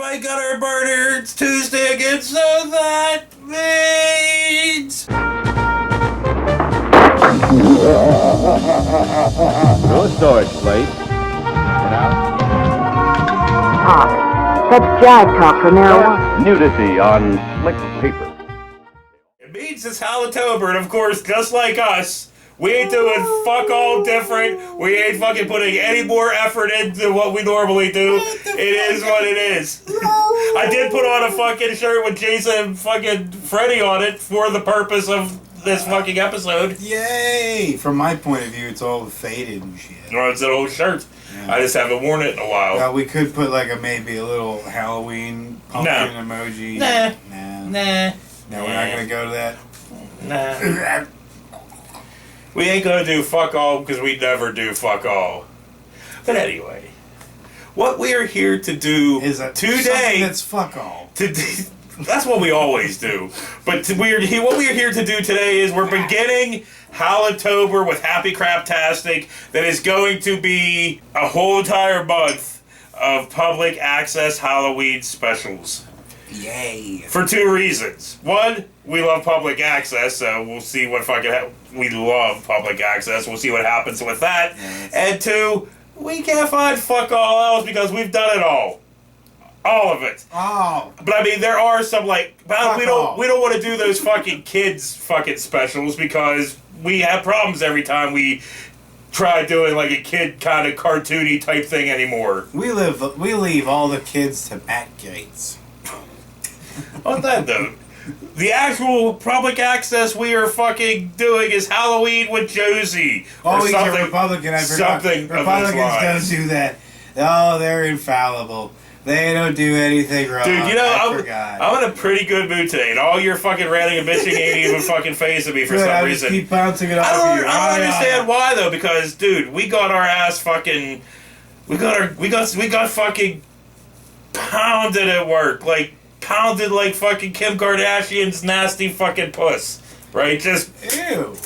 my gutter burner, it's Tuesday again, so that means... No storage place. Talk. That's jive talk from now on. Nudity on slick paper. It means it's Halitober, and of course, just like us, we ain't doing fuck all different. We ain't fucking putting any more effort into what we normally do. It is what it is. I did put on a fucking shirt with Jason and fucking Freddy on it for the purpose of this fucking episode. Yay! From my point of view, it's all faded and shit. Well, it's an old shirt. Yeah. I just haven't worn it in a while. Well, we could put like maybe a little Halloween pumpkin emoji. Nah. No, we're not gonna go to that. Nah. We ain't gonna do fuck all because we never do fuck all. But anyway, what we are here to do is today. That's fuck all. That's what we always do. But what we are here to do today is we're beginning Halitober with Happy Craptastic. That is going to be a whole entire month of public access Halloween specials. Yay. For two reasons. One, we love public access, so we'll see what we love public access. We'll see what happens with that. Yes. And two, we can't find fuck all else because we've done it all. All of it. Oh. But I mean, there are some we don't want to do those fucking kids fucking specials because we have problems every time we try doing like a kid kind of cartoony type thing anymore. We leave all the kids to Matt Gates. On that note, the actual public access we are fucking doing is Halloween with Josie. Oh, he's a Republican. I forgot. Republicans don't do that. Oh, they're infallible. They don't do anything wrong. Dude, I forgot. I'm in a pretty good mood today, and all your fucking ranting and bitching ain't even fucking phasing me for some reason. Keep bouncing it off I don't understand why though, because dude, we got our ass fucking, we got fucking pounded at work, like pounded like fucking Kim Kardashian's nasty fucking puss, right? Just ew.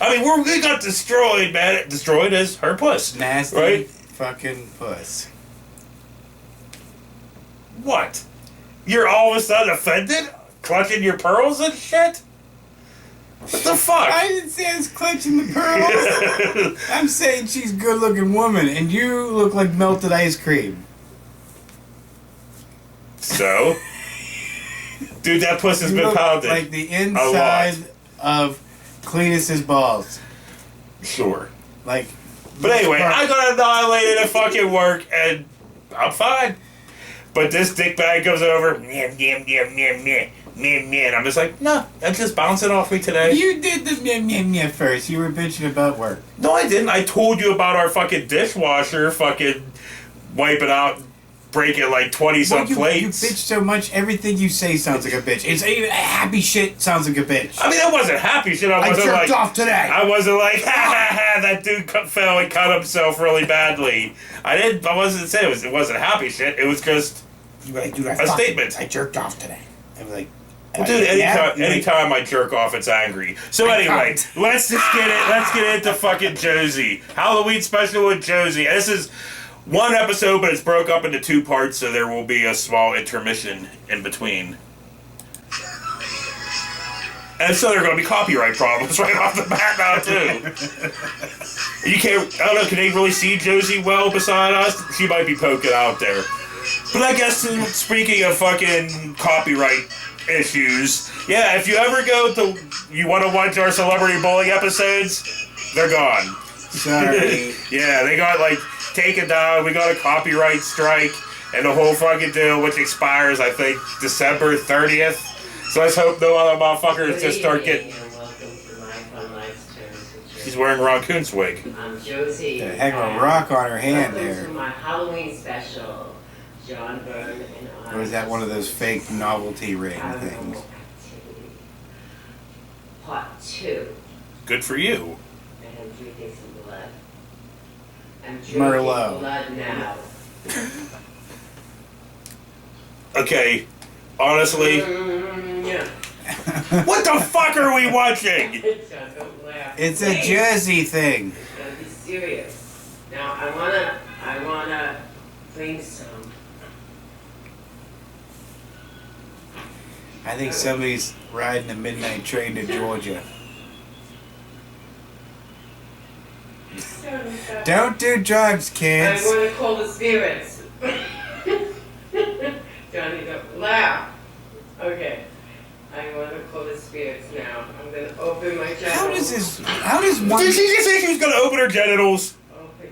I mean, we got destroyed, man. Destroyed as her puss, nasty, right? Fucking puss. What? You're all of a sudden offended? Clutching your pearls and shit? What the fuck? I didn't say I was clutching the pearls. I'm saying she's a good-looking woman, and you look like melted ice cream. So? Dude, that puss has been pounded. Like the inside of Cletus's balls. Sure. Like. But anyway, I got annihilated at fucking work, and I'm fine. But this dickbag goes over, and I'm just like, no, that's just bouncing off me today. You did the first. You were bitching about work. No, I didn't. I told you about our fucking dishwasher fucking wiping out, breaking like 20-some plates. You bitch so much, everything you say sounds like a bitch. It's even happy shit sounds like a bitch. I mean, that wasn't happy shit. I jerked off today. I wasn't like, ha ha ha, that dude fell and cut himself really badly. I wasn't saying it wasn't happy shit. It was just a statement. I jerked off today. I was like, well, dude, anytime I jerk off, it's angry. So anyway, let's get into fucking Josie. Halloween special with Josie. This is one episode, but it's broke up into two parts, so there will be a small intermission in between. And so there are going to be copyright problems right off the bat now, too. You can't, I don't know, can they really see Josie well beside us? She might be poking out there. But I guess, speaking of fucking copyright issues, yeah, if you ever you want to watch our celebrity bowling episodes, they're gone. Sorry. Yeah, they got, taken down. We got a copyright strike and the whole fucking deal, which expires, I think, December 30th. So let's hope no other motherfuckers just start getting... She's wearing Raccoon's wig. I'm Josie. Got a heck of a rock on her hand there. Welcome to my Halloween special. John Byrne and I. Or is that one of those fake novelty ring things? Part 2. Good for you. And I'm drinking some blood. I'm drinking Merlot. blood now. Okay, honestly... Yeah. What the fuck are we watching? It's a Jersey thing. Gotta be serious. Now I wanna bring some I think somebody's riding a midnight train to Georgia. Don't do drugs, kids. I'm going to call the spirits. Johnny, don't laugh. Okay. I'm going to call the spirits now. I'm going to open my channels. How does one... Did she just say she was going to open her genitals?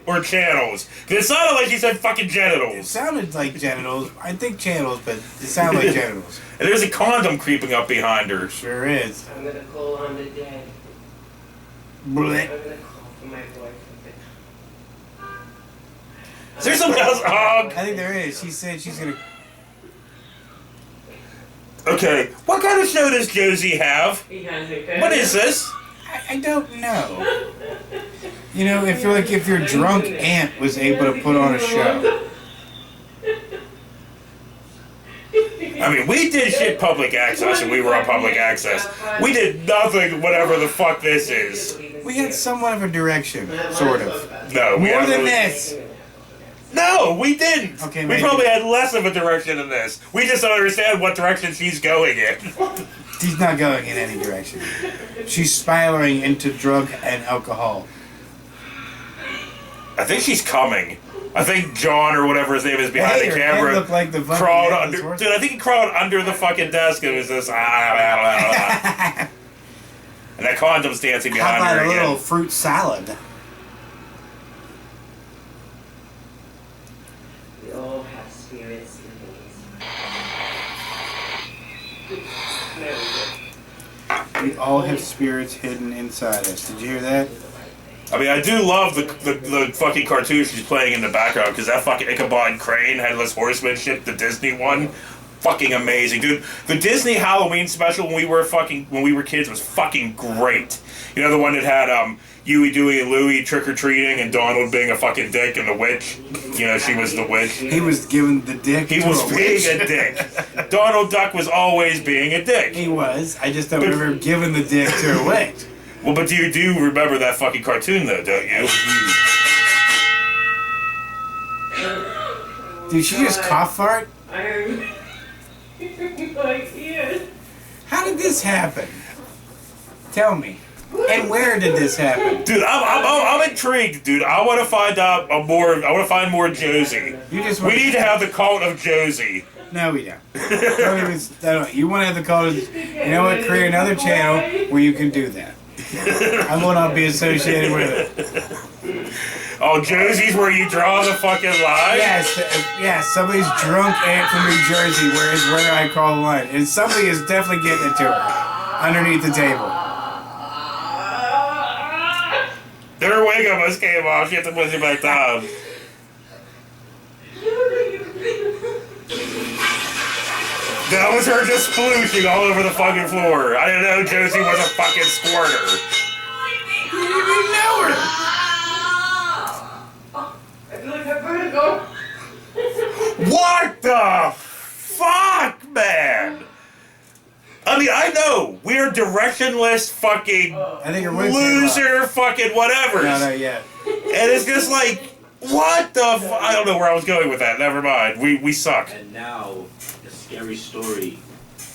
Or channels? Because it sounded like she said fucking genitals. It sounded like genitals. I think channels, but it sounded like genitals. And there's a condom creeping up behind her. Sure is. I'm going to call on the dead. Blech. I'm going to call for my boyfriend. Is there something else? I think there is. She said she's going to... Okay, what kind of show does Josie have? He has a What is this? I don't know. You know, if your drunk aunt was able to put on a show. I mean, we did shit public access and we were on public access. We did nothing, whatever the fuck this is. We had somewhat of a direction, sort of. No, we More had than really- this. No, we didn't. Okay, we maybe. probably had less of a direction than this. We just don't understand what direction she's going in. She's not going in any direction. She's spiraling into drug and alcohol. I think she's coming. I think John or whatever his name is behind Hey, the her head camera looked like the fucking crawled headless under. horse. Dude, I think he crawled under the fucking desk and was just and that condom's dancing How behind about her a again. little fruit salad? We all have spirits in We all have spirits hidden inside us. Did you hear that? I mean, I do love the fucking cartoon she's playing in the background because that fucking Ichabod Crane Headless Horseman shit, the Disney one, fucking amazing, dude. The Disney Halloween special when we were kids was fucking great. You know, the one that had Huey, Dewey, and Louie trick or treating and Donald being a fucking dick and the witch. You know, she was the witch. He was giving the dick. He to was a being witch. a dick. Donald Duck was always being a dick. He was. I just don't remember giving the dick to a witch. Well, but you do remember that fucking cartoon though, don't you? Did she just cough fart? I heard my ears. How did this happen? Tell me. And where did this happen? Dude, I'm intrigued, dude. I want to find out more. I want to find more Josie. You just We need to have the cult of Josie. No, we don't. Don't even, you want to have the call? You know what? Create another channel where you can do that. I will not be associated with it. Oh, Josie's where you draw the fucking line? Yes, somebody's drunk aunt from New Jersey where I call the line. And somebody is definitely getting it to her. Underneath the table. Her wig almost came off. She had to push it back down. That was her just splooshing all over the fucking floor. I didn't know Josie was a fucking squirter. You didn't even know her. I feel like I'm vertigo. What the fuck, man? I mean, I know we're directionless fucking I think her wig came loser fucking whatever. off. No, not yet. And it's just like, what the I don't know where I was going with that. Never mind. We suck. And now, the scary story.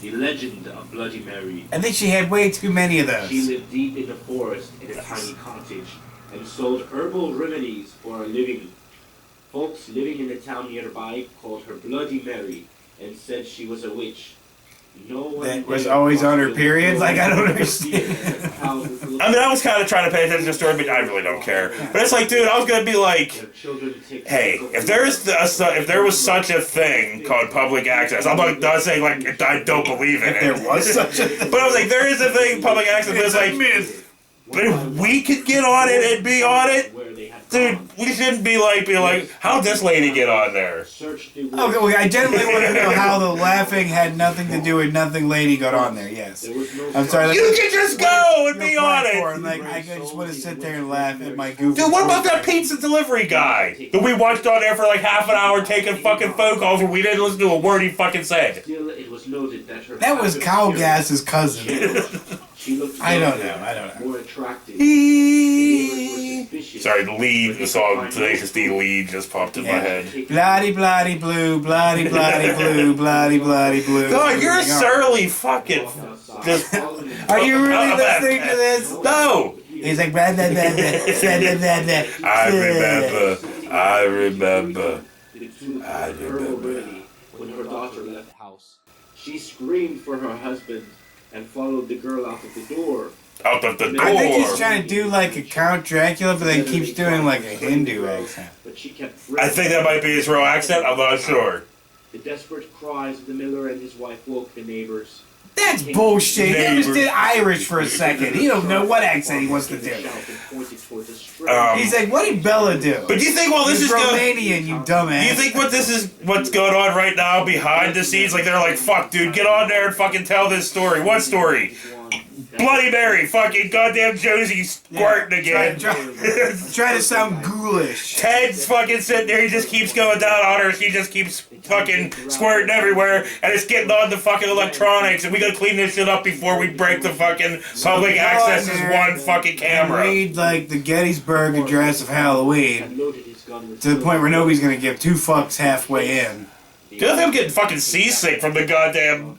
The legend of Bloody Mary. I think she had way too many of those. She lived deep in the forest in a tiny cottage and sold herbal remedies for a living. Folks living in the town nearby called her Bloody Mary and said she was a witch. No one That was always on her period? Like, I don't understand. I mean, I was kind of trying to pay attention to the story, but I really don't care. But it's like, dude, I was gonna be like, hey, if there was such a thing called public access, I'm not saying like I don't believe in it. There was such a thing. But I was like, there is a thing, public access, but it's like, but if we could get on it and be on it, dude, we shouldn't be like, how'd this lady get on there? Okay, well, I genuinely want to know how the laughing had nothing to do with nothing lady got on there, yes. I'm sorry. You can just go and be on it. Like, I just want to sit there and laugh at my goofy. Dude, what about that pizza delivery guy that we watched on there for like half an hour taking fucking phone calls where we didn't listen to a word he fucking said? Still, it was noted that her That was Cow Gas's cousin. She looked I don't know. more attractive. He- Sorry, the lead, the song Tenacious D lead just popped in my head. Bloody, bloody blue, bloody, bloody blue, bloody, bloody blue. God, you're a surly fucking. Just. Are you really listening to this? No! He's like, blah, blah, blah, blah, blah, blah, blah. I remember. I remember. When her daughter left the house, she screamed for her husband and followed the girl out of the door. Out of the door. I think he's trying to do like a Count Dracula, but then keeps doing like a Hindu accent. But she kept I think that might be his real accent. I'm not sure. The desperate cries of the miller and his wife woke the neighbors. That's bullshit. He just did Irish for a second. He don't know what accent he wants to do. He's like, what did Bella do? But do you think while this is Romanian, you dumbass. Do you think what's going on right now behind the scenes? Like they're like, fuck, dude, get on there and fucking tell this story. What story? Bloody Mary, fucking goddamn Josie squirting again. Try to sound ghoulish. Ted's fucking sitting there, he just keeps going down on her, she just keeps fucking squirting everywhere, and it's getting on the fucking electronics, and we gotta clean this shit up before we break the fucking public access as one fucking camera. Read like the Gettysburg Address of Halloween to the point where nobody's gonna give two fucks halfway in. Do you think I'm getting fucking seasick from the goddamn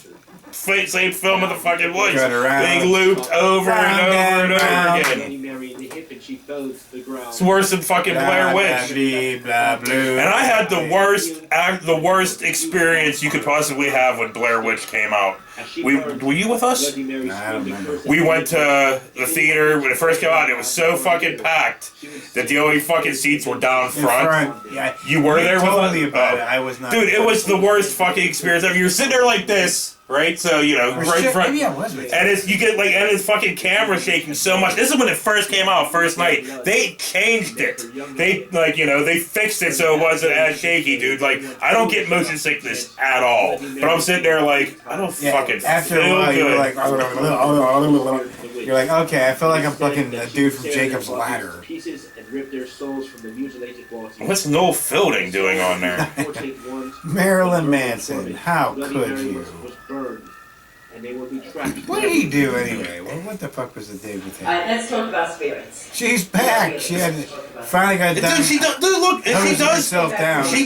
same film of the fucking woods being looped over and over and over again? It's worse than fucking Blair Witch. And I had the worst experience you could possibly have when Blair Witch came out. Were you with us? I don't remember. We went to the theater when it first came out. It was so fucking packed that the only fucking seats were down front. Yeah, you were there with us? Totally about it. I was not. Dude, it was the worst fucking experience ever. You're sitting there like this, right? So, you know, right in front. Maybe I was with you. And you get like, and his fucking camera shaking so much. This is when it first came out, first night. They changed it. They, like, you know, they fixed it so it wasn't as shaky, dude. Like, I don't get motion sickness at all. But I'm sitting there like, I don't fucking after feel a while, good. you were like, you're like, okay, I feel like I'm fucking a dude from Jacob's Ladder. What's Noel Fielding doing on there? Marilyn Manson, how could you? What did he do anyway? What the fuck was the deal with him? Let's talk about spirits. She's back. She had finally got done. Dude, she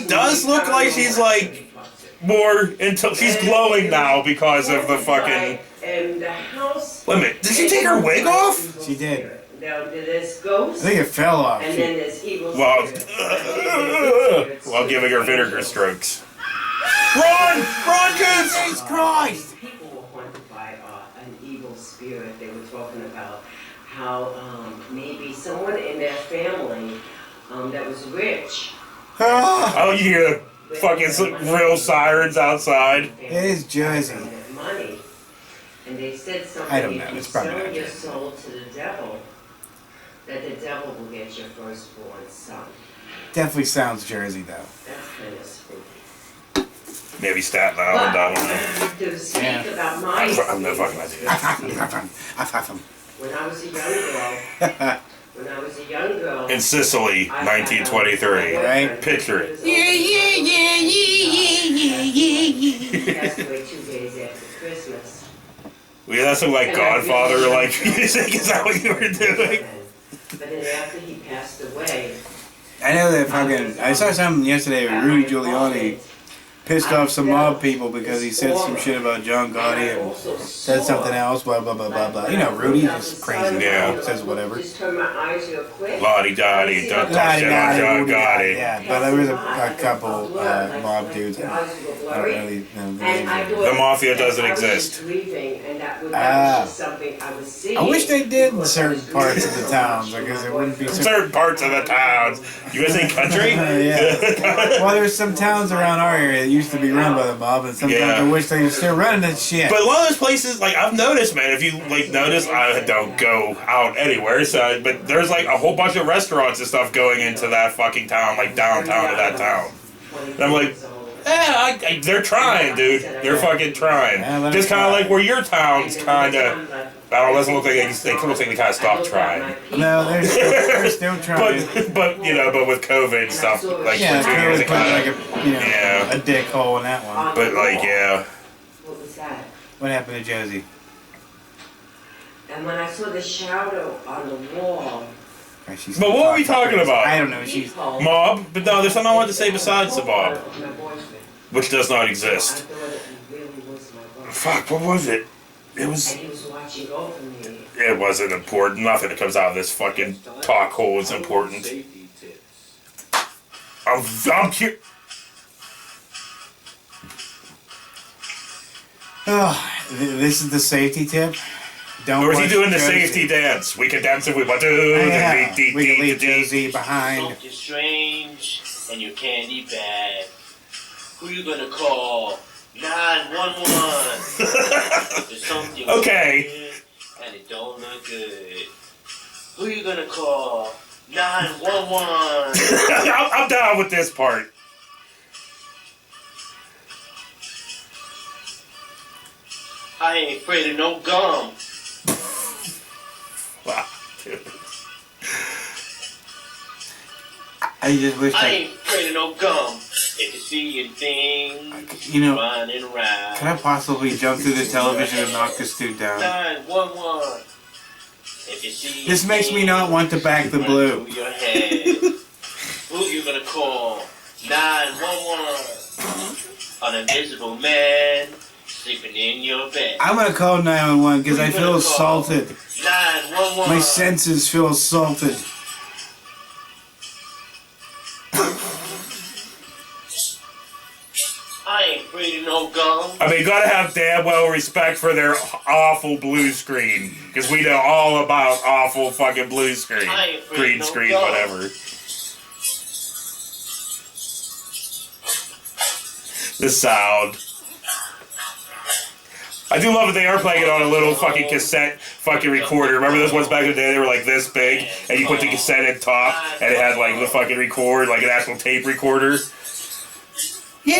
does look like she's like more until she's glowing now because of the fucking. And the house. Wait a minute, did she take her wig off? She did. Now there's ghosts. I think it fell off. And then there's evil While giving her vinegar strokes. Run! Run, kids! Jesus Christ! People were haunted by an evil spirit. They were talking about how maybe someone in their family that was rich. Oh, you hear the fucking real sirens outside. It is Josie. Money. And they said something. I don't know. If you It's probably sell not your true. soul to the devil, that the devil will get your firstborn son. Definitely sounds Jersey though. That's kind of spooky. Maybe Staten Island, I don't know. To speak about my I'm no fucking idea. when I was a young girl, In Sicily, 1923. Right? Picture it. he passed away 2 days after Christmas. Yeah, that's like Godfather like music. Is that what you were doing? But then after he passed away, I know that fucking. I saw something yesterday with Rudy Giuliani pissed off some mob people because he said some shit about John Gotti and said something else, blah blah blah blah blah. You know, Rudy's just crazy. Yeah. Says whatever. just turn my eyes real quick. Lottie-dottie, don't talk shit on John Gotti. Yeah, but there was a couple mob dudes. I don't really know the names. The mafia doesn't exist. I wish they did in certain parts of the towns because it wouldn't be so. Certain parts of the towns. You guys say country? Yeah. Well, there's some towns around our area that used to be run by the mob, and sometimes I wish they were still running that shit. But a lot of those places, like I've noticed, man. If you like notice, I don't go out anywhere. So, but there's like a whole bunch of restaurants and stuff going into that fucking town, like downtown of that town. And I'm like, yeah, they're trying, dude. They're fucking trying. Yeah, just kind of like where your town's kind of. I don't know. Doesn't look like they kind of stopped trying. No, they're still trying. But you know, but with COVID and stuff, like Yeah, for 2 years, it put like kind of a dick hole in that one. But like, yeah. What was that? What happened to Josie? And when I saw the shadow on the wall, She's But what were we talking about? I don't know. She's Mob? But no, there's something I wanted to say besides the mob, which does not exist. Fuck, what was it? It was. And he was watching over me. It wasn't important. Nothing that comes out of this fucking talk hole is important. Safety tips. I'm cute. Oh, this is the safety tip. Don't. Or is he watch doing the Josie. safety dance? We can dance if we want to. Yeah, we can leave Josie behind. You're strange and your candy bag. Who you gonna call? 911. There's something Okay. weird and it don't look good. Who you gonna call? 911. I'm down with this part. I ain't afraid of no gum. Wow, dude. I just wish I ain't afraid of no gum. If you see a thing you know. running around. Can I possibly jump through the television and knock this dude down? 911. If you see This makes me not want to back the blue. through your head. Who you gonna call? 911. An invisible man sleeping in your bed. I'm gonna call 911 because I feel assaulted. 911. My senses feel assaulted. I ain't afraid of no gum. I mean, gotta have damn well respect for their awful blue screen, because we know all about awful fucking blue screen, I ain't afraid green no screen, gum. whatever. The sound. I do love that they are playing it on a little fucking cassette fucking recorder. Remember those ones back in the day? They were like this big, and you put the cassette in top, and it had like the fucking record, like an actual tape recorder. Yeah.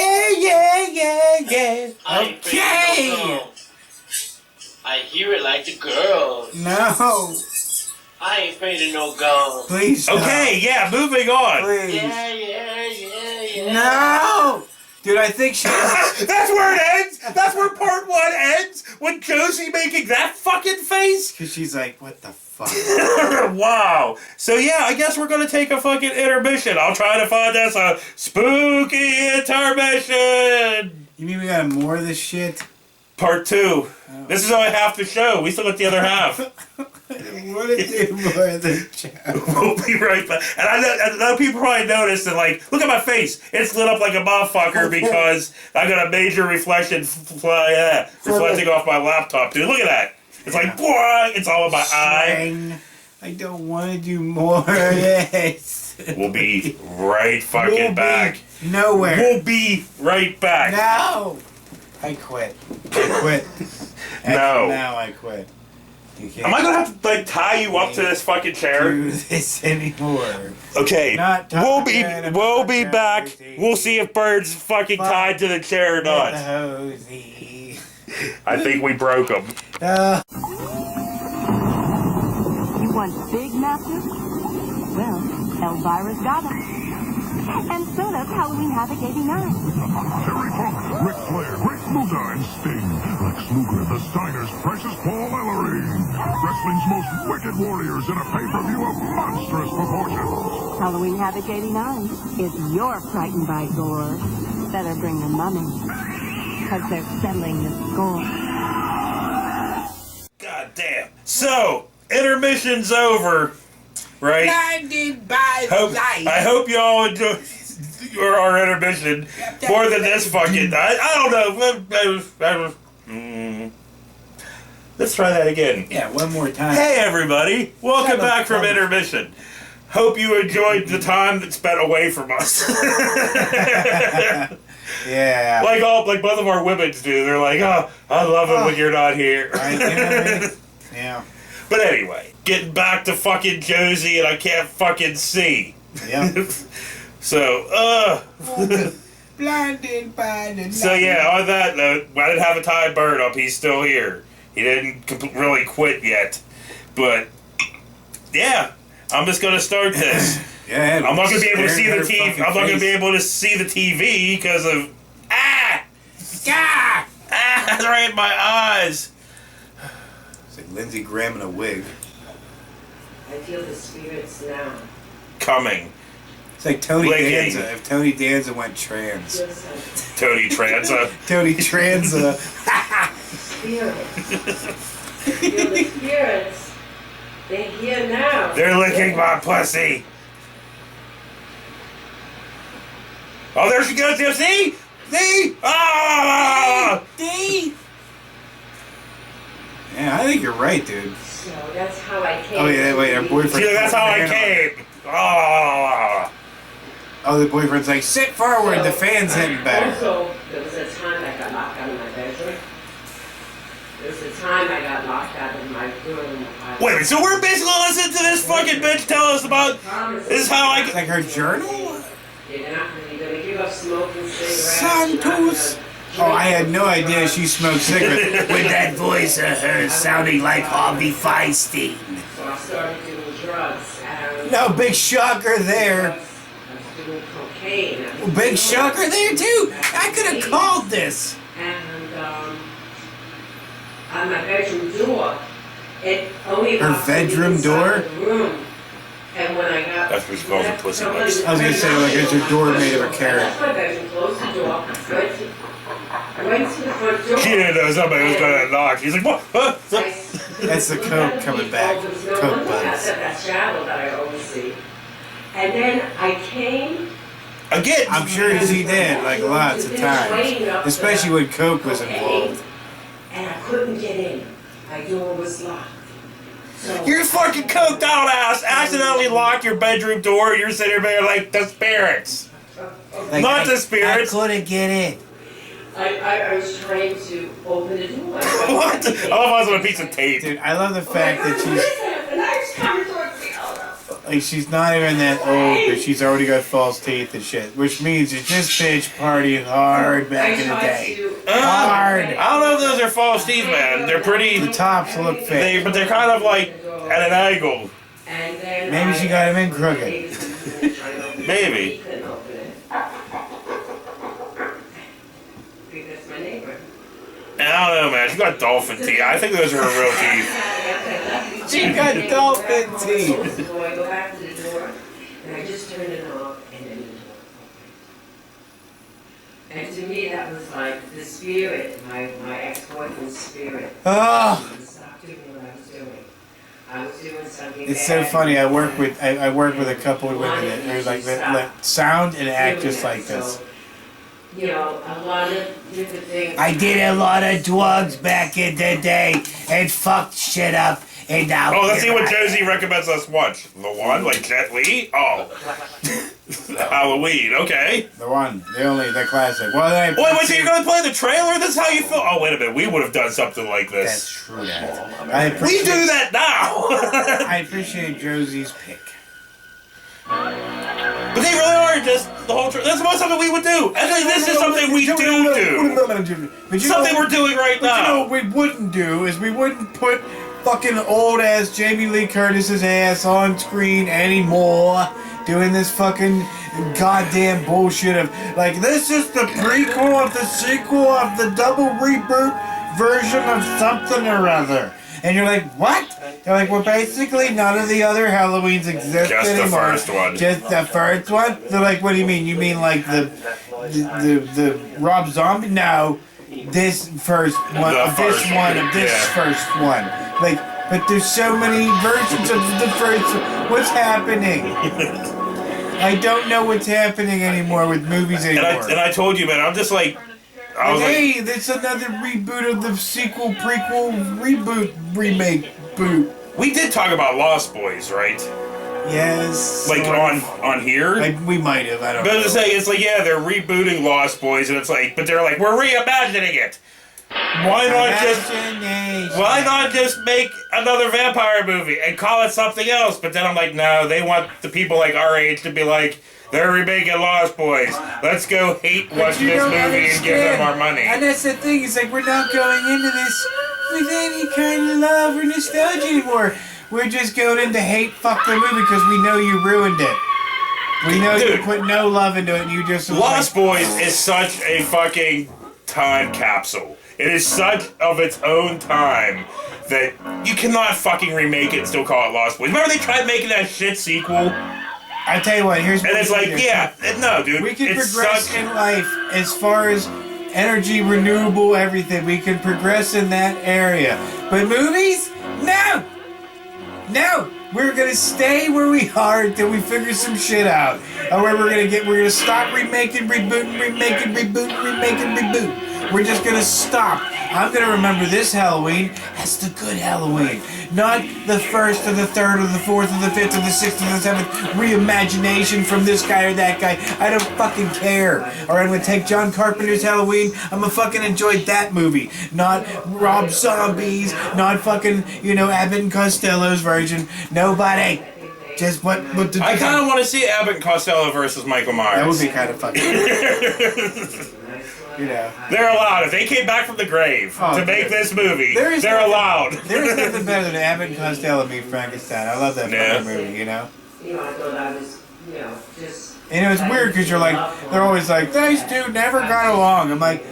I ain't afraid of no gum. I hear it like the girls. No, I ain't afraid of no gum. please. Stop. Okay, yeah, moving on. Please. Yeah. No, dude. I think she's. That's where it ends. That's where part one ends. With Josie making that fucking face. Cause she's like, what the fuck? Wow. So yeah, I guess we're gonna take a fucking intermission. I'll try to find us a spooky intermission. You mean we got more of this shit? Part 2. This is only half the show. We still got the other half. What to do more of the chat? We'll be right back. And I know people probably noticed that, like, look at my face. It's lit up like a motherfucker because I got a major reflecting reflecting off my laptop, dude. Look at that. It's like, boy, it's all in my eye. I don't want to do more of this. We'll be right fucking back. Nowhere. We'll be right back. No. I quit. No, I quit. You can't Am I gonna have to like tie you up to this fucking chair? do this anymore. Okay, Not we'll be talking back. about Josie. We'll see if Bird's fucking tied to the chair or not. Josie. I think we broke him. You want big napkins? Well, Elvira's got them. And so does Halloween Havoc 89. Terry Funk, Ric Flair, Great Muta, and Sting. Lex Luger, the Steiners, Precious Paul Ellery. Wrestling's most wicked warriors in a pay-per-view of monstrous proportions. Halloween Havoc 89. If you're frightened by gore, better bring the mummy. Because they're settling the score. God damn. So, intermission's over, right? Blinded by light. I hope you all enjoy our intermission more than this fucking. I don't know. Let's try that again. Yeah, one more time. Hey everybody, welcome Shut up, back from Tom. intermission. Hope you enjoyed the time that's spent away from us. Yeah. like both of our women's do. They're like, oh, I love it when you're not here. Right, you know what I mean? Yeah. But anyway, getting back to fucking Josie, and I can't fucking see. Yeah. So, Blinded by the light. So yeah, on that note, I didn't have a tie Bird up. He's still here. He didn't really quit yet. But yeah, I'm just gonna start this. Yeah, I'm not gonna be able to see stare the at her TV. fucking I'm not gonna face. be able to see the TV because of it's right in my eyes. It's like Lindsey Graham in a wig. I feel the spirits now. Coming. It's like Tony Blinking. Danza. If Tony Danza went trans. Just like Tony Tranza. Tony Tranza. spirits. I feel the spirits. They're here now. They're licking my pussy. Oh, there she goes. You see? See? Ah! D. Yeah, I think you're right, dude. So that's how I came. Oh yeah, wait, her to be- boyfriend. See, that's how I came. Ah! Oh, the boyfriend's like, sit forward. The fan's hitting better. Also, there was a time I got locked out of my bedroom. There was a time I got locked out of my room. Wait a minute, so we're basically listening to this fucking bitch tell us about this is how It's I like her journal. You're gonna give up smoking cigarettes. Santos. Oh, I had no idea she smoked cigarettes. With that voice of hers sounding like Harvey Feinstein. So I started doing drugs. And No, big shocker there. I was doing cocaine. I was Big doing- shocker there too. I could have called this. And on my bedroom door, it only Her locked me bedroom inside door? the room. And when I got That's what she calls it, pussy lips. I was gonna say, like, is her door made of a carrot? That's my bedroom, closed the door, went to the front door. She didn't know somebody was gonna knock. He's like, what? Huh? That's the coke coming back. Coke buzz. That shadow that I always see. And then I came. Again, I'm sure she did, like lots of times. Especially when coke was involved. And I couldn't get in. My door was locked. So you're fucking coked out ass. Accidentally locked your bedroom door. You're sitting there like the spirits. Like, Not the spirits. I couldn't get in. I was trying to open the door. What? I love us with a piece of tape. Dude, I love the fact that she's The knife's coming towards me. Oh, no. like she's not even that old, but she's already got false teeth and shit. Which means it's just bitch partying hard back in the day. Hard. I don't know if those are false teeth, man. They're pretty. The tops look fake. But they're kind of like at an angle. And then Maybe she got him in crooked. Maybe. Couldn't open it. Because my neighbor. And I don't know, man. She got dolphin teeth. I think those are her real teeth. She got dolphin teeth. So I go back to the door, and I just turned it off, and then the door opened. And to me, that was like the spirit, my ex-boyfriend's spirit. Oh, Stop doing what I was doing. I was doing something it's so bad. funny. I work with a couple of women that are like that sound and act just like this. So, you know, a lot of different things. I did a lot of drugs back in the day and fucked shit up. And now Oh, let's see here what I am. Josie recommends us watch. The one? Like Jet Li? Oh. Halloween, okay. The one, the only, the classic. Well, then Wait, so you're going to play the trailer? That's how you feel? Oh, wait a minute. We would have done something like That's this. true. That We do that now! I appreciate Josie's pick. But they really are just the whole That's not something we would do. Actually, this is something we do. But you Something know, we're doing right but you know now. what we wouldn't do is we wouldn't put fucking old ass Jamie Lee Curtis's ass on screen anymore. Doing this fucking goddamn bullshit of like this is the prequel of the sequel of the double reboot version of something or other. And you're like, what? They're like, well, basically none of the other Halloweens exist Just the anymore. first one. Just the first one? They're like, what do you mean? You mean like the Rob Zombie? No, this first one, The of this first one, one, of this yeah. first one. Like, but there's so many versions of the first. What's happening? I don't know what's happening anymore with movies anymore. And I told you, man, I'm just like, I was like, Hey, that's another reboot of the sequel, prequel, reboot, remake, boot. we did talk about Lost Boys, right? Yes. Like sort of. on here. We might have. I don't But know. I'm just saying, it's like, yeah, they're rebooting Lost Boys, and it's like, but they're like, we're reimagining it. Why not just make another vampire movie and call it something else? But then I'm like, no, they want the people like our age to be like, they're remaking Lost Boys. Let's go hate watch you this don't movie and give them our money. And that's the thing. It's like we're not going into this with any kind of love or nostalgia anymore. We're just going into hate fuck the movie because we know you ruined it. We know you Dude. put no love into it and you just... Lost Boys is such a fucking time capsule. It is such of its own time that you cannot fucking remake it and still call it Lost Boys. Remember they tried making that shit sequel? I tell you what, here's what And it's we like, can do. yeah, no, dude. We can it's progress in life as far as energy, renewable, everything. We can progress in that area. But movies? No! No! We're gonna stay where we are until we figure some shit out. Or we're gonna stop remaking, rebooting, reboot. We're just gonna stop. I'm gonna remember this Halloween as the good Halloween. Not the first or the third or the fourth or the fifth or the sixth or the seventh reimagination from this guy or that guy. I don't fucking care. Or I'm gonna take John Carpenter's Halloween. I'm gonna fucking enjoy that movie. Not Rob Zombie's, not fucking, Abbott and Costello's version. Nobody. Just what the I kind of want to see Abbott and Costello versus Michael Myers. That would be kind of fucking They're allowed. If they came back from the grave to make this movie, they're allowed. There is nothing better than Abbott and Costello meet Frankenstein. I love that fucking movie, I thought I was, just... And it's weird because you're like, they're always like, these two never got along. I'm like,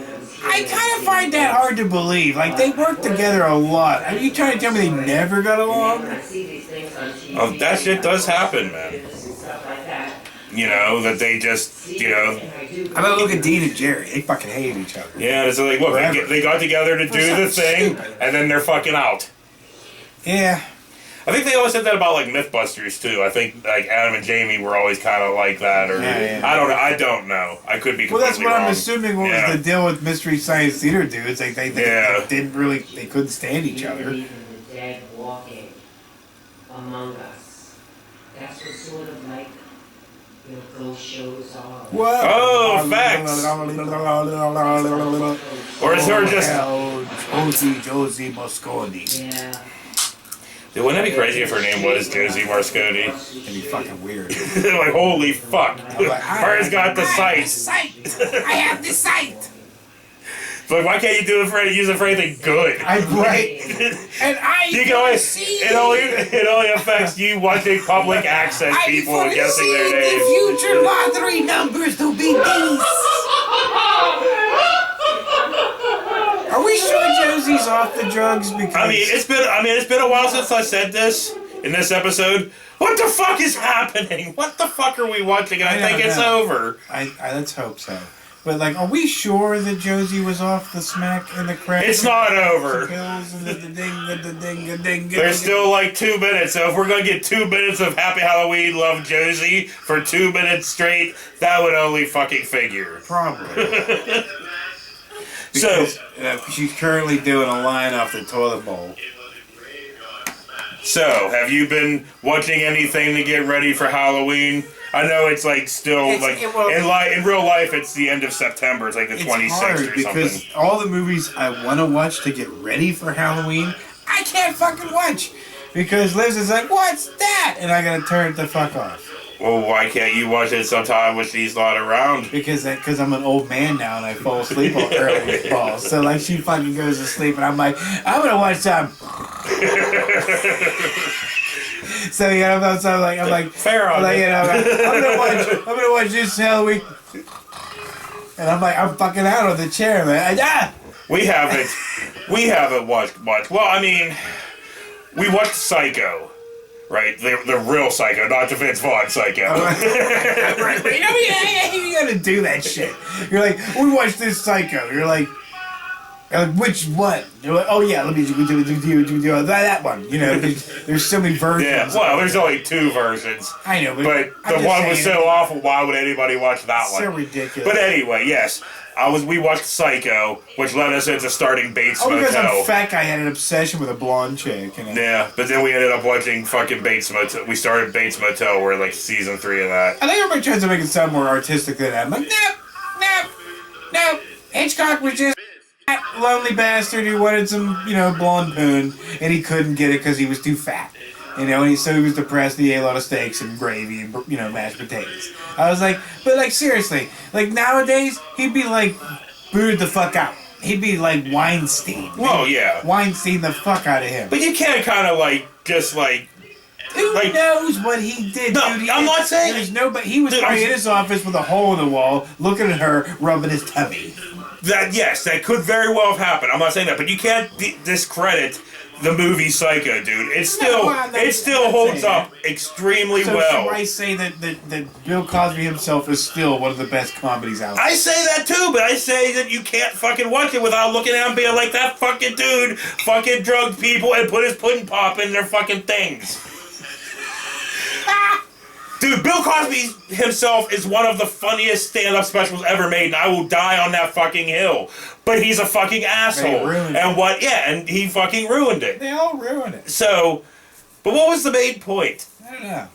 I kind of find that hard to believe. Like, they work together a lot. Are you trying to tell me they never got along? Oh, that shit does happen, man. That they just, I mean, look at Dean and Jerry. They fucking hate each other. Yeah, it's like, look, they got together to do the thing, and then they're fucking out. Yeah. I think they always said that about, like, Mythbusters, too. I think, like, Adam and Jamie were always kind of like that, or... Yeah. I don't know. I could be completely Well, that's what wrong. I'm assuming was the deal with Mystery Science Theater dudes. Like, they didn't really... They couldn't stand each other. The dead walking among us. That's what sort of like ghost shows are. What? Oh, facts! Or is her just... Josie Mosconi. Yeah. Dude, wouldn't that be crazy if her name was Josie Mosconi? That'd be fucking weird. Like, holy fuck. Her's got the sight. I have the sight. But why can't you use it for anything good? Right. And I You can only, it only affects you watching public access people and guessing their names. The future lottery numbers to be these. Are we sure Josie's off the drugs? Because it's been a while since I said this in this episode. What the fuck is happening? What the fuck are we watching? And I think it's over. I let's hope so. But like, are we sure that Josie was off the smack and the crack? It's not over. Pills and the ding. There's still like 2 minutes. So if we're gonna get 2 minutes of Happy Halloween, Love Josie for 2 minutes straight, that would only fucking figure. Probably. Because, she's currently doing a line off the toilet bowl. So, have you been watching anything to get ready for Halloween? I know it's like still in real life it's the end of September. It's like the 26th or because something. all the movies I want to watch to get ready for Halloween, I can't fucking watch because Liz is like, "What's that?" and I gotta turn it the fuck off. Well, why can't you watch it sometime when she's not around? Because I'm an old man now and I fall asleep on early falls. So like she fucking goes to sleep and I'm like, I'm gonna watch some. So I'm like, fair on like, I'm gonna watch this Halloween, and I'm like, I'm fucking out of the chair, man. We haven't watched much. Well, I mean, we watched Psycho, right? The real Psycho, not the Vince Vaughn Psycho. Right. You gotta do that shit. You're like, we watched this Psycho. You're like, which one? You're like, oh yeah, let me do that one. There's so many versions. Yeah, well, there's only 2 versions. I know, but the one was so awful. Why would anybody watch that one? So ridiculous. But anyway, yes, we watched Psycho, which led us into starting Bates Motel. Because I'm a fat guy, I had an obsession with a blonde chick. Yeah, but then we ended up watching fucking Bates Motel. We started Bates Motel. We're like season 3 of that. I think everybody tries to make it sound more artistic than that. I'm like, no. Hitchcock was just a lonely bastard who wanted some, blonde poon, and he couldn't get it because he was too fat. And so he was depressed. He ate a lot of steaks and gravy and, mashed potatoes. I was like, but like seriously, like nowadays he'd be like booed the fuck out. He'd be like Weinstein. Well, yeah. Weinstein the fuck out of him. But you can't kind of like just like. Who knows what he did? No, dude? I'm not saying. He was probably in his office with a hole in the wall, looking at her, rubbing his tummy. That could very well have happened. I'm not saying that, but you can't discredit the movie Psycho, dude. It still holds up extremely well. So I say that Bill Cosby himself is still one of the best comedies out there. I say that too, but I say that you can't fucking watch it without looking at him being like, that fucking dude fucking drugged people and put his pudding pop in their fucking things. Dude, Bill Cosby himself is one of the funniest stand-up specials ever made, and I will die on that fucking hill. But he's a fucking asshole. And he fucking ruined it. They all ruined it. So, but what was the main point? I don't know.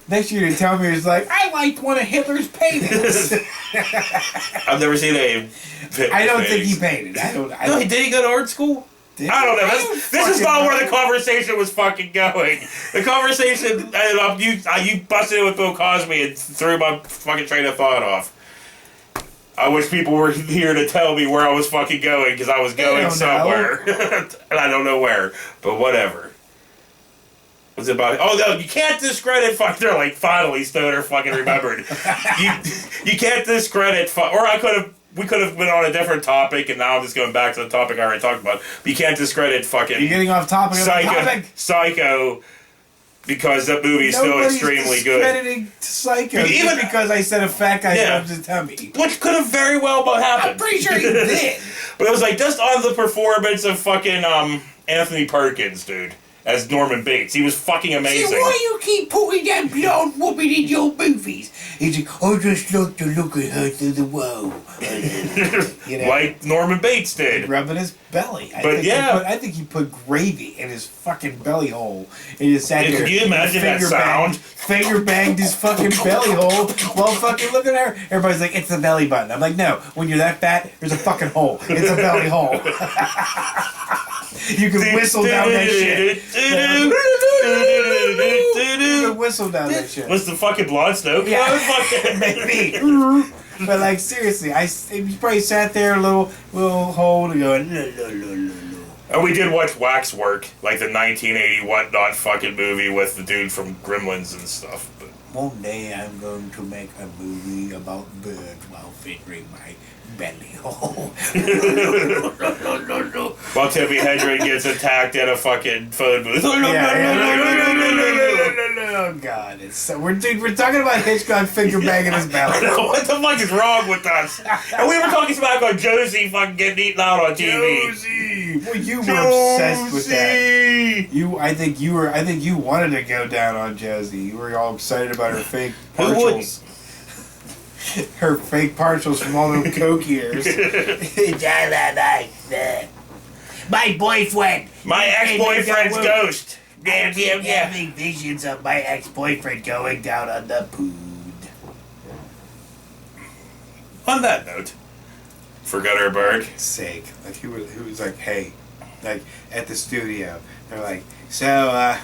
Next year you tell me it's like, I liked one of Hitler's paintings. I've never seen a I don't think he painted. No, did he go to art school? I don't know. This is not where the conversation was fucking going. The conversation ended up, you busted it with Bill Cosby and threw my fucking train of thought off. I wish people were here to tell me where I was fucking going, because I was going somewhere. And I don't know where. But whatever. What's it about? Oh, no, you can't discredit they're like, finally, Stoner fucking remembered. you can't discredit we could have been on a different topic, and now I'm just going back to the topic I already talked about. But you can't discredit fucking... You're getting off topic. Psycho, because that movie is still extremely good. Nobody's discrediting Psycho even because I said a fat guy rubs his tummy. Which could have very well happened. I'm pretty sure he did. But it was like, just on the performance of fucking Anthony Perkins, dude, as Norman Bates. He was fucking amazing. See, why you keep putting that blonde woman in your movies? He's like, I just like to look at her through the wall. You know? Like Norman Bates did. Rubbing his belly. I think he put gravy in his fucking belly hole. And he just sat there. Could you imagine that sound? Finger banged his fucking belly hole while fucking looking at her. Everybody's like, it's the belly button. I'm like, no. When you're that fat, there's a fucking hole. It's a belly hole. You can whistle down that shit. You can whistle down that shit. Was the fucking blonde Snow? Yeah, maybe. But like seriously, he probably sat there a little hole and going. And we did watch Waxwork, like the 1980 whatnot fucking movie with the dude from Gremlins and stuff. But one day I'm going to make a movie about birds while fingering my belly hole. While Tippi Hedren gets attacked at a fucking phone booth. Oh God! We're talking about Hitchcock finger banging his belly. What the fuck is wrong with us? And we were talking smack on Josie fucking getting eaten out on TV. Josie, well, you were obsessed with that. I think you wanted to go down on Josie. You were all excited about her fake partials. Her fake partials from all them coke years. My boyfriend. My ex-boyfriend's ghost. I'm having visions of my ex-boyfriend going down on the pood. On that note, for Gutterberg sake, like he was like, hey, like at the studio, they're like, so are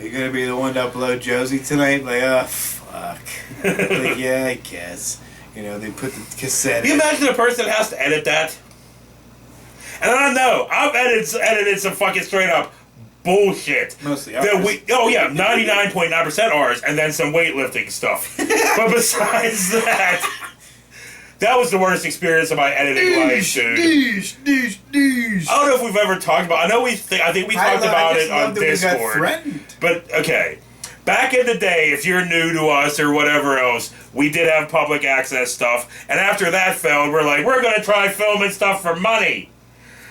you gonna be the one to upload Josie tonight? Like, oh fuck. Like, yeah, I guess. You know, they put the cassette. Can you imagine a person that has to edit that? And I don't know, I've edited some fucking straight up bullshit. Mostly ours. 99.9% ours, and then some weightlifting stuff. But besides that, that was the worst experience of my editing life, dude. I don't know if we've ever talked about. I think we talked about it on Discord. But okay, back in the day, if you're new to us or whatever else, we did have public access stuff, and after that failed, we're like, we're gonna try filming stuff for money.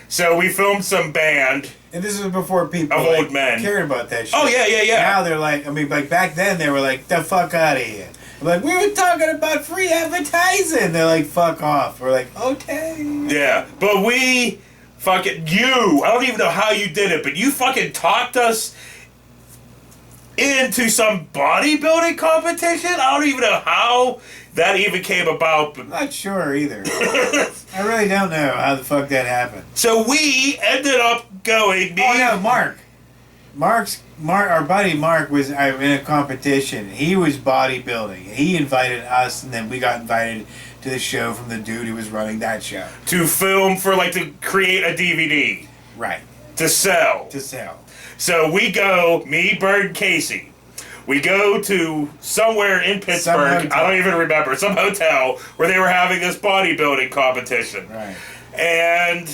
So we filmed some band. And this was before people of old men cared about that shit. Oh, yeah. Now they're like, I mean, like back then they were like, the fuck out of here. I'm like, we were talking about free advertising. They're like, fuck off. We're like, okay. Yeah, but we fucking, I don't even know how you did it, but you fucking talked us into some bodybuilding competition? I don't even know how that even came about. I'm not sure either. I really don't know how the fuck that happened. So we ended up going. Mark, our buddy Mark was in a competition. He was bodybuilding. He invited us, and then we got invited to the show from the dude who was running that show. To film to create a DVD. Right. To sell. To sell. So we go, me, Bird, and Casey. We go to somewhere in Pittsburgh, I don't even remember, some hotel where they were having this bodybuilding competition. Right. And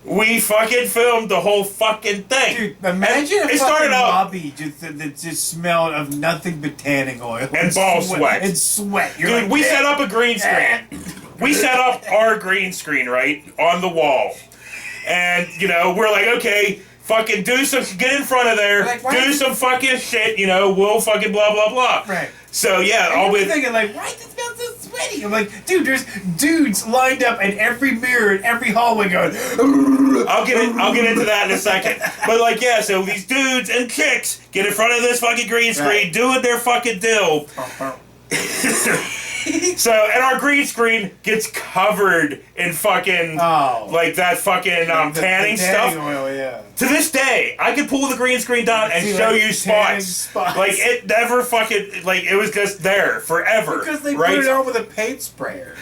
we fucking filmed the whole fucking thing. Dude, imagine and a it started fucking out lobby that just smelled of nothing but tanning oil. and ball sweat. And sweat. You're Dude, like, we set up a green screen. We set up our green screen, right, on the wall. And, you know, we're like, okay, fucking get in front of there, like, do some fucking shit, you know, we'll fucking blah, blah, blah. Right. So, yeah, And all you're with... thinking, like, why does it smell so sweaty? I'm like, dude, there's dudes lined up in every mirror in every hallway going... I'll get into that in a second. But, like, yeah, so these dudes and chicks get in front of this fucking green screen, Right. doing their fucking deal. So, and our green screen gets covered in fucking, like that fucking tanning stuff. Oil, yeah. To this day, I could pull the green screen down and See, show like, you tanning spots. Like, it never fucking, like, it was just there forever. Because they right? put it on with a paint sprayer.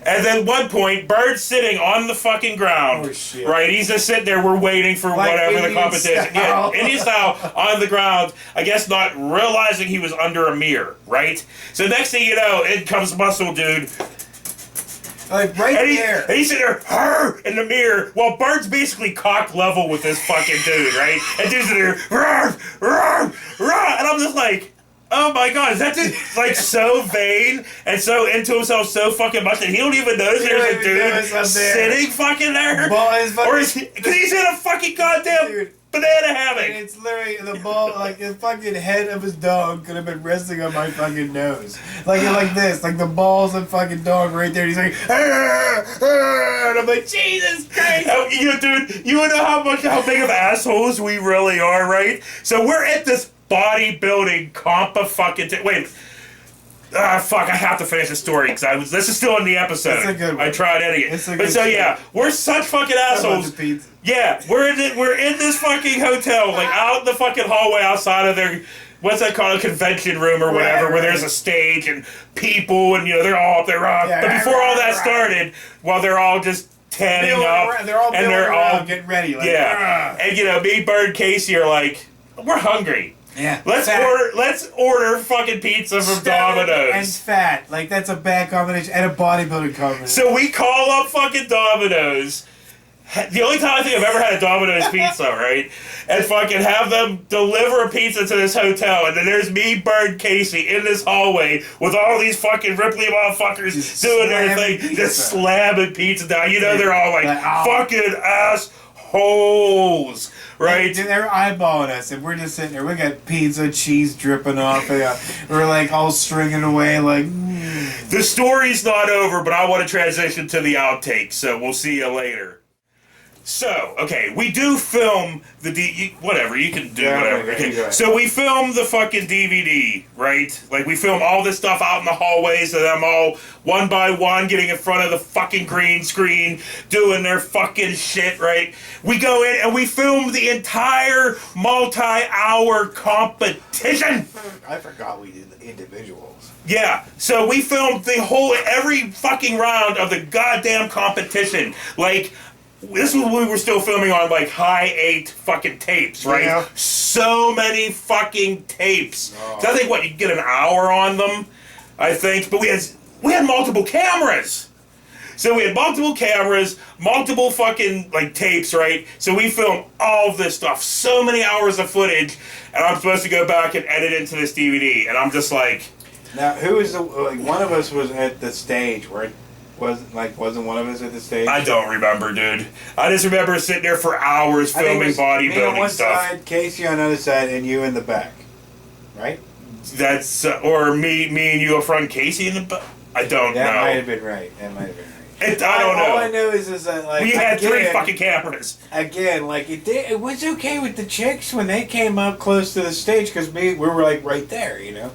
And then one point, Bird's sitting on the fucking ground. Oh, shit. Right? He's just sitting there. We're waiting for Like whatever Indian the competition. style. Yeah, Indian style on the ground. I guess not realizing he was under a mirror. Right? So next thing you know, in comes Muscle Dude. Like, right there. And he's sitting there, in the mirror, while Bird's basically cock level with this fucking dude, right? And dude's in there, and I'm just like, oh my god, is that dude like so vain and so into himself so fucking much that he don't even notice there's a dude sitting fucking there? Or is he, because he's in a fucking goddamn banana And hammock. it's literally the ball, like the fucking head of his dog could have been resting on my fucking nose. Like this, like the balls of fucking dog right there. And he's like, and I'm like, Jesus Christ. You know, dude, you know how big of assholes we really are, right? So we're at this bodybuilding comp of fucking wait. Fuck, I have to finish the story because this is still in the episode. It's a good one. I tried editing it. It's a But good so story. yeah, we're such fucking assholes. Yeah, we're in this fucking hotel, like out in the fucking hallway outside of their what's that called, a convention room or whatever, where there's a stage and people and you know they're all up there. But before all that started, while they're all just tanning up, they're all and they're all getting ready. Like, yeah, and you know me, Bird, and Casey are like, we're hungry. Yeah. Let's order fucking pizza from Domino's. And fat. Like, that's a bad combination. And a bodybuilding combination. So we call up fucking Domino's. The only time I think I've ever had a Domino's pizza, right? And fucking have them deliver a pizza to this hotel. And then there's me, Bird, Casey in this hallway with all these fucking Ripley motherfuckers Just doing their slamming thing. pizza. Just slamming pizza down. You know, they're all like fucking assholes. Right? Dude, they're eyeballing us, and we're just sitting there. We got pizza, cheese dripping off. We're like all stringing away, like. The story's not over, but I want to transition to the outtakes, so we'll see you later. So, okay, we do film the whatever, you can do whatever. Okay. So we film the fucking DVD, right? Like, we film all this stuff out in the hallways of them all, one by one, getting in front of the fucking green screen, doing their fucking shit, right? We go in and we film the entire multi-hour competition. I forgot we did the individuals. Yeah, so we filmed every fucking round of the goddamn competition. Like, this was when we were still filming on, like, high 8 fucking tapes, right? Yeah. So many fucking tapes. Oh. So I think, you could get an hour on them, I think. But we had multiple cameras. So we had multiple cameras, multiple fucking, like, tapes, right? So we filmed all of this stuff, so many hours of footage, and I'm supposed to go back and edit into this DVD, and I'm just like... Now, who is one of us was at the stage, right? Wasn't one of us at the stage? I don't remember, dude. I just remember sitting there for hours filming bodybuilding me on one stuff. Side, Casey on the other side, and you in the back, right? That's or me and you up front, Casey in the back. I don't know. That might have been right. I don't know. All I know is that like we had 3 fucking cameras. Again, like it was okay with the chicks when they came up close to the stage because we were like right there, you know.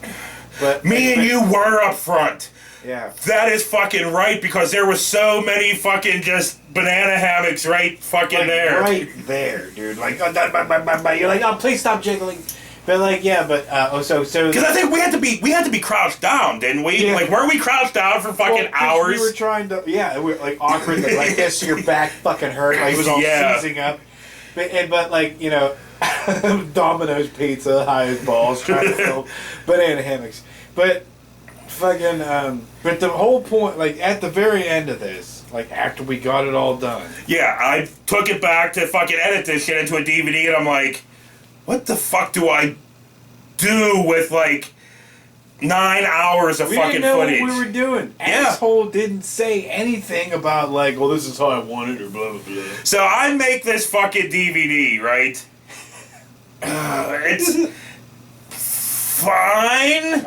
But me and you were up front. Yeah. That is fucking right, because there was so many fucking just banana hammocks right fucking there. Right there, dude. Like, you're like, oh, please stop jiggling. But like, yeah, but so. Because I think we had to be crouched down, didn't we? Yeah. Like, weren't we crouched down for fucking hours? We were trying to, we were like awkwardly like this, so your back fucking hurt. Like it was all seizing up. But like, you know. Domino's pizza, high as balls, trying to film banana hammocks. But fucking, but the whole point, like at the very end of this, like after we got it all done. Yeah, I took it back to fucking edit this shit into a DVD, and I'm like, what the fuck do I do with like 9 hours of We fucking didn't know footage? what we were doing. Yeah. Asshole didn't say anything about like, well, this is how I want it or blah blah blah. So I make this fucking DVD, right? It's fine.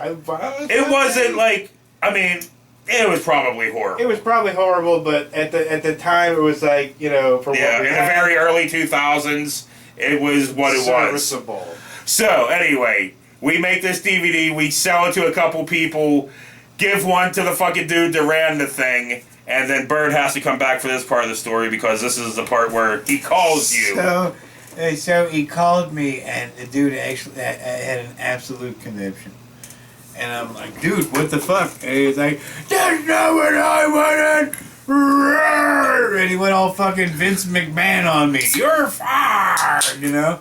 It wasn't like, I mean, it was probably horrible. It was probably horrible, but at the time it was like, you know, for Yeah, what we in the had, very early 2000s, it was what it was. serviceable. So, anyway, we make this DVD, we sell it to a couple people, give one to the fucking dude that ran the thing, and then Bird has to come back for this part of the story because this is the part where he calls you. So he called me, and the dude actually had an absolute conniption. And I'm like, dude, what the fuck? And he's like, that's not what I wanted! And he went all fucking Vince McMahon on me. You're fired! You know?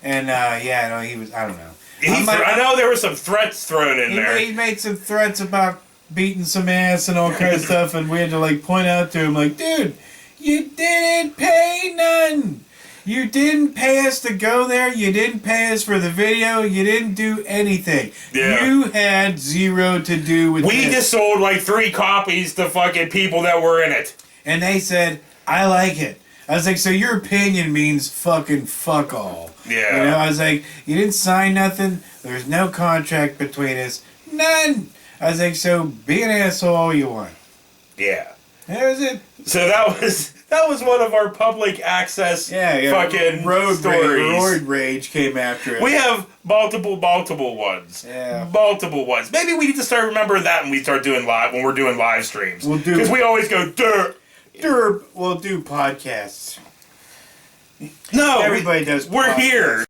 And, yeah, no, he was, I don't know. I know there were some threats thrown in there. He made some threats about beating some ass and all kinds of stuff, and we had to, like, point out to him, like, dude, you didn't pay none! You didn't pay us to go there. You didn't pay us for the video. You didn't do anything. Yeah. You had zero to do with We this. just sold like 3 copies to fucking people that were in it. And they said, I like it. I was like, so your opinion means fucking fuck all. Yeah. You know, I was like, you didn't sign nothing. There's no contract between us. None. I was like, so be an asshole all you want. Yeah. That was it. So that was one of our public access fucking road stories. rage came after it. We have multiple ones. Yeah. Multiple ones. Maybe we need to start remembering that when we start doing when we're doing live streams. We'll do- because we always go Derp, we'll do podcasts. No, Everybody does We're podcasts. here.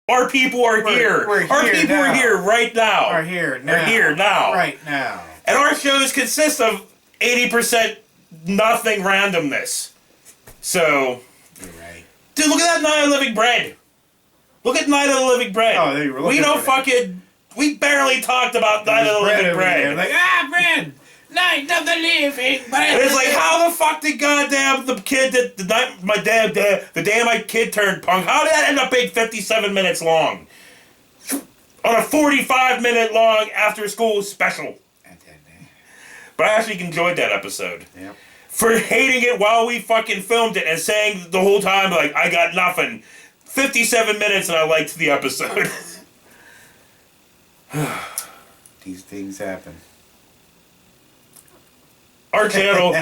Our people are here. we're Our here people now. are here right now. Are here now. Are here now. Right now. And our shows consist of 80% nothing randomness. So, You're right. dude, look at that Night of the Living Bread. Look at Night of the Living Bread. Oh, they were looking we don't for that. fucking. We barely talked about Night of the Living Bread. Like, bread! Night of the living bread! And it's like, how the fuck did goddamn the kid that the day my kid turned punk, how did that end up being 57 minutes long? On a 45-minute long after school special. But I actually enjoyed that episode. Yep. For hating it while we fucking filmed it and saying the whole time, like, I got nothing. 57 minutes and I liked the episode. These things happen. Our channel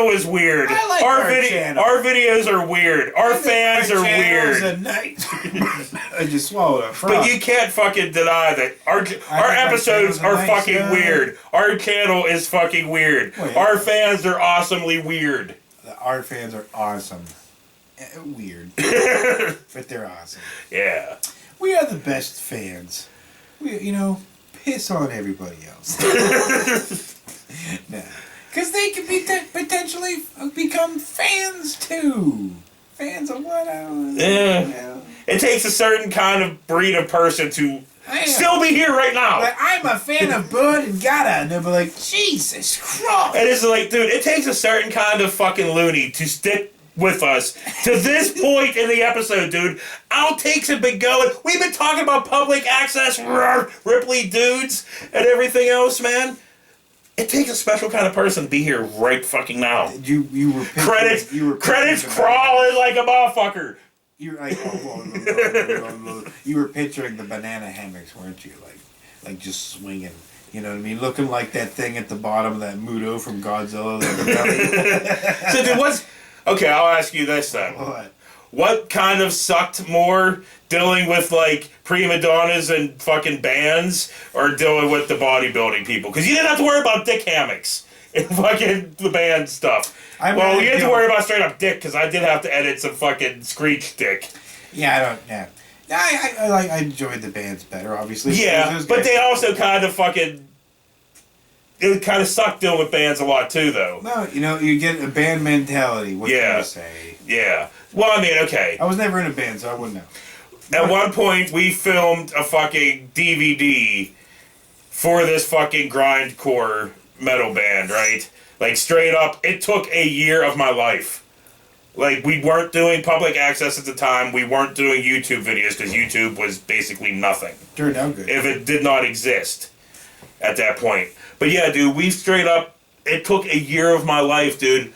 is weird. I like our channel. Our videos are weird. Our fans are weird. I just swallowed a frog. But you can't fucking deny that our episodes channel's a are nice, fucking weird. Our channel is fucking weird. Well, yeah. Our fans are awesomely weird. Our fans are awesome. Weird. But they're awesome. Yeah. We are the best fans. We, piss on everybody else. Nah. Because they could be potentially become fans too. Fans of what? I don't know. Yeah. It takes a certain kind of breed of person to still be here right now. Like, I'm a fan of Bud and Gotta. And they'll be like, Jesus Christ. And it's like, dude, it takes a certain kind of fucking loony to stick with us to this point in the episode, dude. Outtakes have been going. We've been talking about public access, Ripley dudes, and everything else, man. It takes a special kind of person to be here right fucking now. You were picturing, credits crawling like a motherfucker. You're like, you were picturing the banana hammocks, weren't you? Like just swinging. You know what I mean? Looking like that thing at the bottom of that Muto from Godzilla. So, dude, okay, I'll ask you this then. What kind of sucked more, dealing with, like, prima donnas and fucking bands, or dealing with the bodybuilding people? Because you didn't have to worry about dick hammocks and fucking the band stuff. You had to worry about straight up dick, because I did have to edit some fucking screech dick. Yeah, I enjoyed the bands better, obviously. Yeah, but they also kind of fucking... It kind of sucked dealing with bands a lot, too, though. No, you get a band mentality. What can you say? Yeah. Well, I mean, okay. I was never in a band, so I wouldn't know. At one point, we filmed a fucking DVD for this fucking grindcore metal band, right? Like, straight up, it took a year of my life. Like, we weren't doing public access at the time. We weren't doing YouTube videos because YouTube was basically nothing. Turned out good. If it did not exist at that point. But yeah, dude, we straight up, it took a year of my life, dude.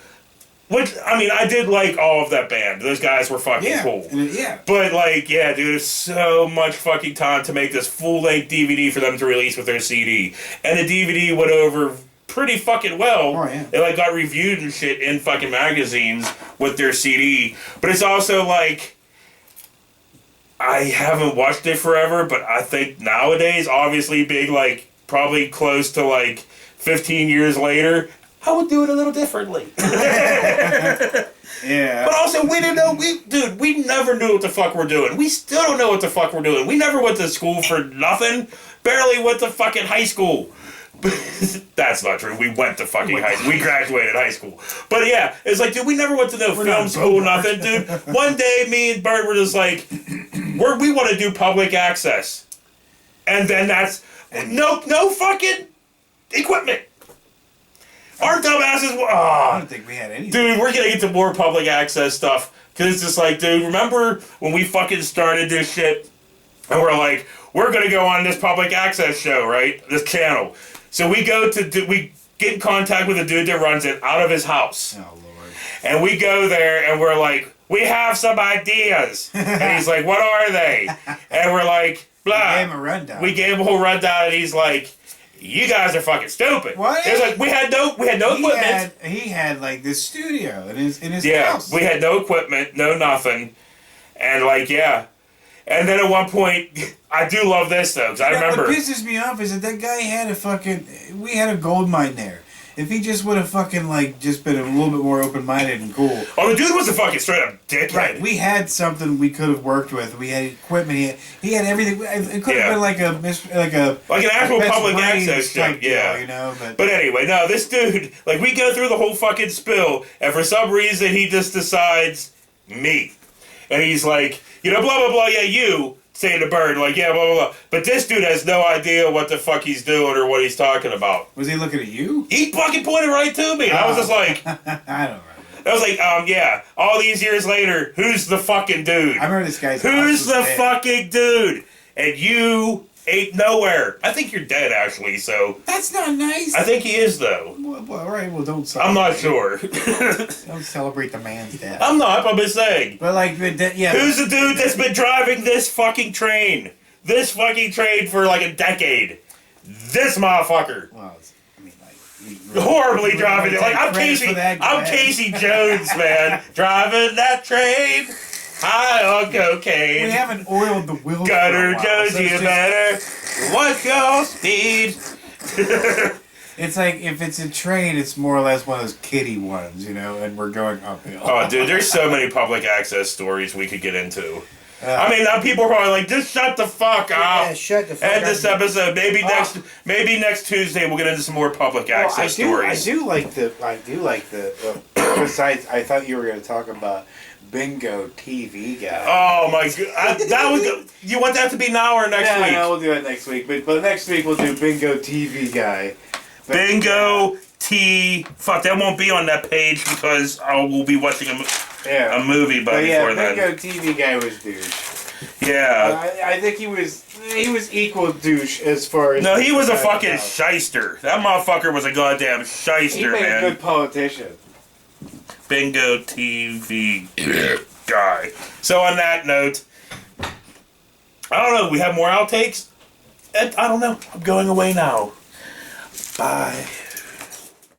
Which, I mean, I did like all of that band. Those guys were fucking cool. Yeah. But, like, yeah, dude, it's so much fucking time to make this full-length DVD for them to release with their CD. And the DVD went over pretty fucking well. Oh, yeah. It, like, got reviewed and shit in fucking magazines with their CD. But it's also, like, I haven't watched it forever, but I think nowadays, obviously being, like, probably close to, like, 15 years later, I would do it a little differently. Yeah. But also, we didn't know, we never knew what the fuck we're doing. We still don't know what the fuck we're doing. We never went to school for nothing. Barely went to fucking high school. That's not true. We went to fucking high school. We graduated high school. But yeah, it's like, dude, we never went to no film school, nothing, dude. One day, me and Bert were just like, we want to do public access. And then that's, no fucking equipment. Our dumbasses were, I don't think we had anything. dude, we're gonna get to more public access stuff. Cause it's just like, dude, remember when we fucking started this shit? And we're like, we're gonna go on this public access show, right? This channel. So we go to, we get in contact with the dude that runs it out of his house. Oh, Lord. And we go there and we're like, we have some ideas. And he's like, what are they? And we're like, blah. We gave him a rundown. We gave him a whole rundown and he's like, you guys are fucking stupid. What? It was like, we had no equipment. He had like this studio in his Yeah, house. we had no equipment, no nothing. And like, yeah. And then at one point, I do love this though, because I remember. What pisses me off is that guy had we had a gold mine there. If he just would have fucking like just been a little bit more open minded and cool. Oh, the dude was a fucking straight up dickhead. Right, we had something we could have worked with. We had equipment. He had everything. It could have been like an actual public access show. type Yeah, deal, you know. But anyway, no, this dude, like, we go through the whole fucking spill, and for some reason he just decides me, and he's like, you know, blah blah blah. Yeah, you. Saying to Bird, like, yeah, blah, blah, blah. But this dude has no idea what the fuck he's doing or what he's talking about. Was he looking at you? He fucking pointed right to me. And I was just like... I don't remember. I was like, yeah, all these years later, who's the fucking dude? I remember this guy's Who's the dead. fucking dude? And you ain't nowhere. I think you're dead, actually, so... That's not nice. I think he is, though. Well, all right, well, don't celebrate. I'm not sure. Don't celebrate the man's death. I'm just saying. But, like, yeah. Who's the dude that's been driving this fucking train? This fucking train for, like, a decade. This motherfucker. Well, I mean, like... Horribly driving it. Like, I'm Casey Jones, man. Driving that train. High on cocaine. We haven't oiled the wheels. Gutter for a while, Josie, so you better. What's your speed? It's like, if it's a train, it's more or less one of those kiddie ones, you know, and we're going uphill. Oh, dude, there's so many public access stories we could get into. I mean, now people are probably like, just shut the fuck up. Yeah, shut the fuck up. End this episode. Maybe next Tuesday we'll get into some more public access stories. I do like the. Besides, I thought you were going to talk about Bingo TV guy. Oh my god, that was good. You want that to be now or next week? No, we'll do it next week. But next week we'll do Bingo TV guy. But, Bingo T. Fuck, that won't be on that page because we'll be watching a movie before then. Bingo TV guy was douche. Yeah. I think he was equal douche as far as. No, he was a fucking shyster. That motherfucker was a goddamn shyster, he made man. a good politician. Bingo TV guy. So on that note, I don't know. We have more outtakes. I don't know. I'm going away now. Bye.